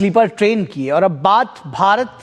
Sleeper train की। और अब बात भारत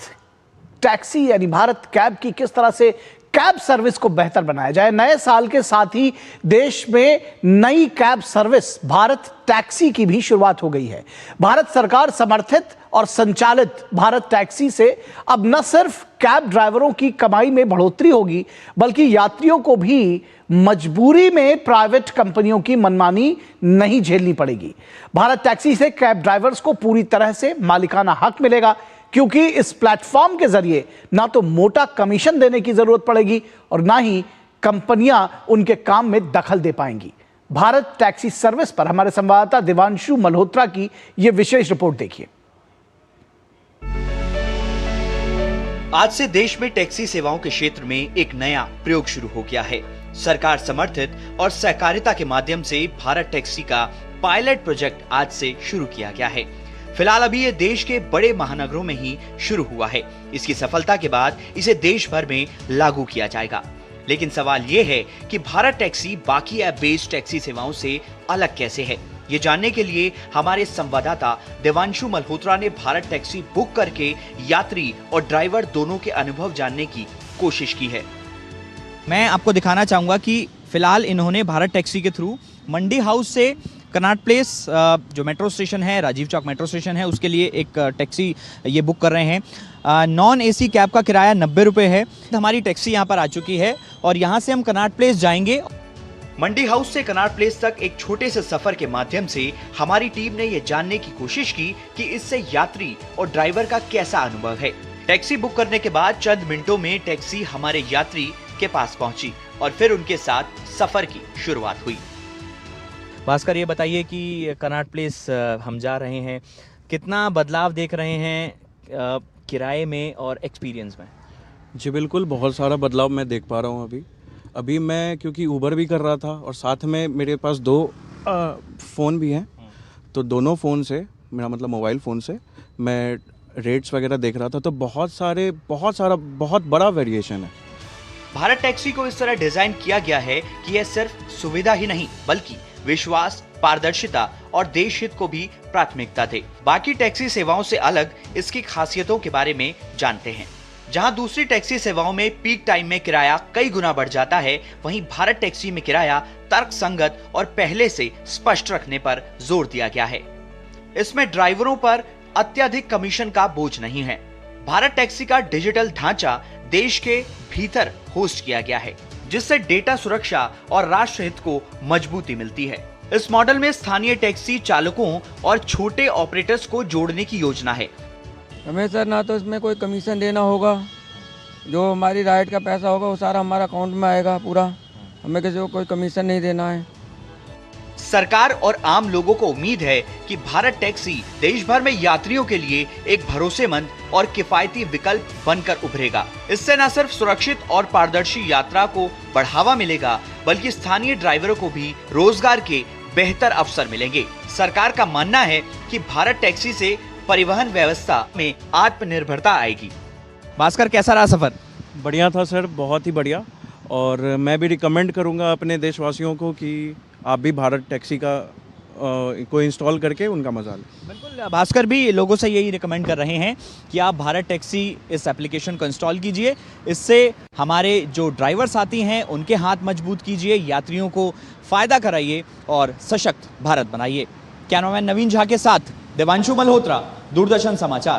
टैक्सी यानी भारत कैब की, किस तरह से कैब सर्विस को बेहतर बनाया जाए। नए साल के साथ ही देश में नई कैब सर्विस भारत टैक्सी की भी शुरुआत हो गई है। भारत सरकार समर्थित और संचालित भारत टैक्सी से अब न सिर्फ कैब ड्राइवरों की कमाई में बढ़ोतरी होगी, बल्कि यात्रियों को भी मजबूरी में प्राइवेट कंपनियों की मनमानी नहीं झेलनी पड़ेगी। भारत टैक्सी से कैब ड्राइवर्स को पूरी तरह से मालिकाना हक मिलेगा, क्योंकि इस प्लेटफॉर्म के जरिए ना तो मोटा कमीशन देने की जरूरत पड़ेगी और ना ही कंपनियां उनके काम में दखल दे पाएंगी। भारत टैक्सी सर्विस पर हमारे संवाददाता देवांशु मल्होत्रा की यह विशेष रिपोर्ट देखिए। आज से देश में टैक्सी सेवाओं के क्षेत्र में एक नया प्रयोग शुरू हो गया है। सरकार समर्थित और सहकारिता के माध्यम से भारत टैक्सी का पायलट प्रोजेक्ट आज से शुरू किया गया है। फिलहाल अभी ये देश के बड़े महानगरों में ही शुरू हुआ है। इसकी सफलता के बाद इसे देश भर में लागू किया जाएगा। लेकिन सवाल ये है कि भारत टैक्सी बाकी ऐप बेस्ड टैक्सी सेवाओं से अलग कैसे है। ये जानने के लिए हमारे संवाददाता देवांशु मल्होत्रा ने भारत टैक्सी बुक करके यात्री और ड्राइवर दोनों के अनुभव जानने की कोशिश की है। मैं आपको दिखाना चाहूंगा कि फिलहाल इन्होंने भारत टैक्सी के थ्रू मंडी हाउस से कनॉट प्लेस जो मेट्रो स्टेशन है, राजीव चौक मेट्रो स्टेशन है, उसके लिए एक टैक्सी ये बुक कर रहे हैं। नॉन एसी कैब का किराया 90 रुपये है। हमारी टैक्सी यहाँ पर आ चुकी है और यहाँ से हम कनॉट प्लेस जाएंगे। मंडी हाउस से कनॉट प्लेस तक एक छोटे से सफर के माध्यम से हमारी टीम ने ये जानने की कोशिश की कि इससे यात्री और ड्राइवर का कैसा अनुभव है। टैक्सी बुक करने के बाद चंद मिनटों में टैक्सी हमारे यात्री के पास पहुंची और फिर उनके साथ सफर की शुरुआत हुई। भास्कर, ये बताइए कि कनॉट प्लेस हम जा रहे हैं, कितना बदलाव देख रहे हैं किराए में और एक्सपीरियंस में? जी बिल्कुल, बहुत सारा बदलाव मैं देख पा रहा हूँ। अभी मैं क्योंकि ऊबर भी कर रहा था और साथ में मेरे पास 2 फ़ोन भी हैं, तो दोनों फ़ोन से, मेरा मतलब मोबाइल फ़ोन से मैं रेट्स वगैरह देख रहा था, तो बहुत बड़ा वेरिएशन है। भारत टैक्सी को इस तरह डिजाइन किया गया है कि यह सिर्फ सुविधा ही नहीं बल्कि विश्वास, पारदर्शिता और देश हित को भी प्राथमिकता दे। बाकी टैक्सी सेवाओं से अलग इसकी खासियतों के बारे में जानते हैं। जहां दूसरी टैक्सी सेवाओं में पीक टाइम में किराया कई गुना बढ़ जाता है, वहीं भारत टैक्सी में किराया तर्कसंगत और पहले से स्पष्ट रखने पर जोर दिया गया है। इसमें ड्राइवरों पर अत्यधिक कमीशन का बोझ नहीं है। भारत टैक्सी का डिजिटल ढांचा देश के भीतर होस्ट किया गया है, जिससे डेटा सुरक्षा और राष्ट्र हित को मजबूती मिलती है। इस मॉडल में स्थानीय टैक्सी चालकों और छोटे ऑपरेटर्स को जोड़ने की योजना है। हमें सर ना तो इसमें कोई कमीशन देना होगा, जो हमारी राइड का पैसा होगा वो सारा हमारा अकाउंट में आएगा पूरा, हमें किसी को कोई कमीशन नहीं देना है। सरकार और आम लोगों को उम्मीद है कि भारत टैक्सी देश भर में यात्रियों के लिए एक भरोसेमंद और किफायती विकल्प बनकर उभरेगा। इससे न सिर्फ सुरक्षित और पारदर्शी यात्रा को बढ़ावा मिलेगा, बल्कि स्थानीय ड्राइवरों को भी रोजगार के बेहतर अवसर मिलेंगे। सरकार का मानना है कि भारत टैक्सी से परिवहन व्यवस्था में आत्मनिर्भरता आएगी। भास्कर, कैसा रहा सफर? बढ़िया था सर, बहुत ही बढ़िया। और मैं भी रिकमेंड करूँगा अपने देशवासियों को कि आप भी भारत टैक्सी का को इंस्टॉल करके उनका मजा लें। बिल्कुल, भास्कर भी लोगों से यही रिकमेंड कर रहे हैं कि आप भारत टैक्सी इस एप्लीकेशन को इंस्टॉल कीजिए। इससे हमारे जो ड्राइवर साथी हैं उनके हाथ मजबूत कीजिए, यात्रियों को फ़ायदा कराइए और सशक्त भारत बनाइए। कैमरामैन नवीन झा के साथ देवांशु मल्होत्रा, दूरदर्शन समाचार।